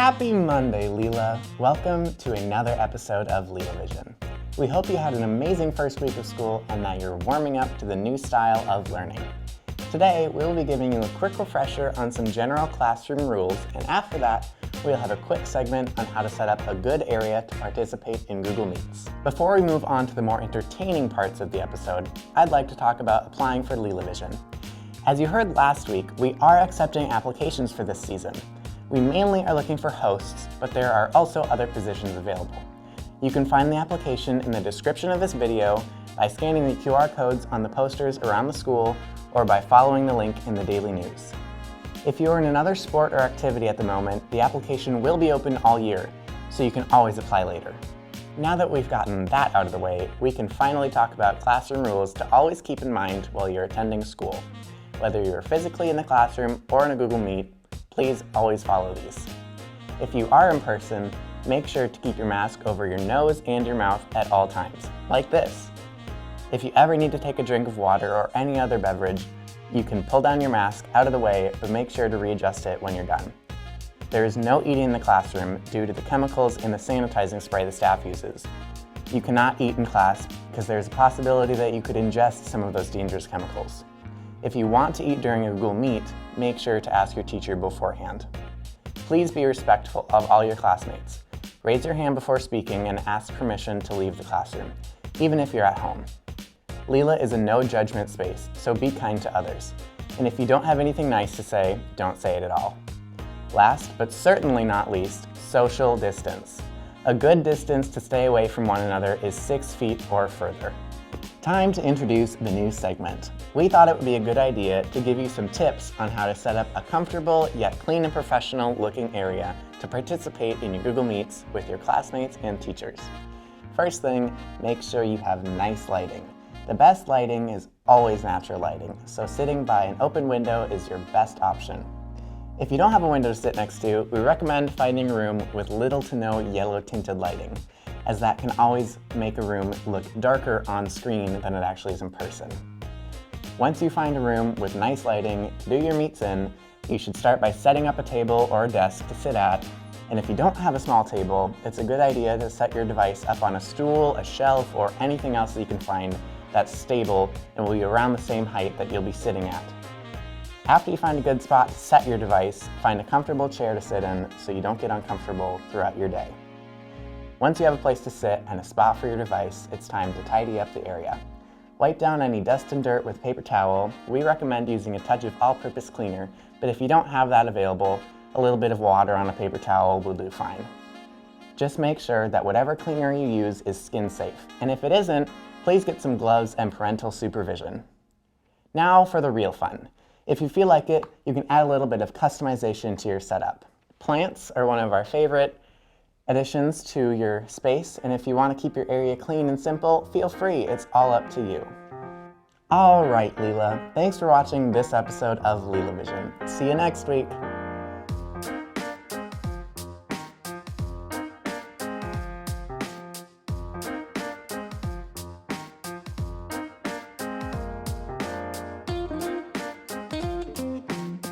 Happy Monday, LILA. Welcome to another episode of LILA Vision. We hope you had an amazing first week of school and that you're warming up to the new style of learning. Today, we'll be giving you a quick refresher on some general classroom rules, and after that, we'll have a quick segment on how to set up a good area to participate in Google Meets. Before we move on to the more entertaining parts of the episode, I'd like to talk about applying for LILA Vision. As you heard last week, we are accepting applications for this season. We mainly are looking for hosts, but there are also other positions available. You can find the application in the description of this video by scanning the QR codes on the posters around the school or by following the link in the daily news. If you're in another sport or activity at the moment, the application will be open all year, so you can always apply later. Now that we've gotten that out of the way, we can finally talk about classroom rules to always keep in mind while you're attending school. Whether you're physically in the classroom or in a Google Meet, please always follow these. If you are in person, make sure to keep your mask over your nose and your mouth at all times, like this. If you ever need to take a drink of water or any other beverage, you can pull down your mask out of the way, but make sure to readjust it when you're done. There is no eating in the classroom due to the chemicals in the sanitizing spray the staff uses. You cannot eat in class because there's a possibility that you could ingest some of those dangerous chemicals. If you want to eat during a Google Meet, make sure to ask your teacher beforehand. Please be respectful of all your classmates. Raise your hand before speaking and ask permission to leave the classroom, even if you're at home. LILA is a no-judgment space, so be kind to others. And if you don't have anything nice to say, don't say it at all. Last, but certainly not least, social distance. A good distance to stay away from one another is 6 feet or further. Time to introduce the new segment. We thought it would be a good idea to give you some tips on how to set up a comfortable yet clean and professional looking area to participate in your Google Meets with your classmates and teachers. First thing, make sure you have nice lighting. The best lighting is always natural lighting, so sitting by an open window is your best option. If you don't have a window to sit next to, we recommend finding a room with little to no yellow tinted lighting, as that can always make a room look darker on screen than it actually is in person. Once you find a room with nice lighting to do your meets in, you should start by setting up a table or a desk to sit at, and if you don't have a small table, it's a good idea to set your device up on a stool, a shelf, or anything else that you can find that's stable and will be around the same height that you'll be sitting at. After you find a good spot to set your device, find a comfortable chair to sit in so you don't get uncomfortable throughout your day. Once you have a place to sit and a spot for your device, it's time to tidy up the area. Wipe down any dust and dirt with a paper towel. We recommend using a touch of all-purpose cleaner, but if you don't have that available, a little bit of water on a paper towel will do fine. Just make sure that whatever cleaner you use is skin safe, and if it isn't, please get some gloves and parental supervision. Now for the real fun. If you feel like it, you can add a little bit of customization to your setup. Plants are one of our favorite additions to your space, and if you want to keep your area clean and simple, feel free, it's all up to you. All right, LILA, thanks for watching this episode of LILA Vision. See you next week.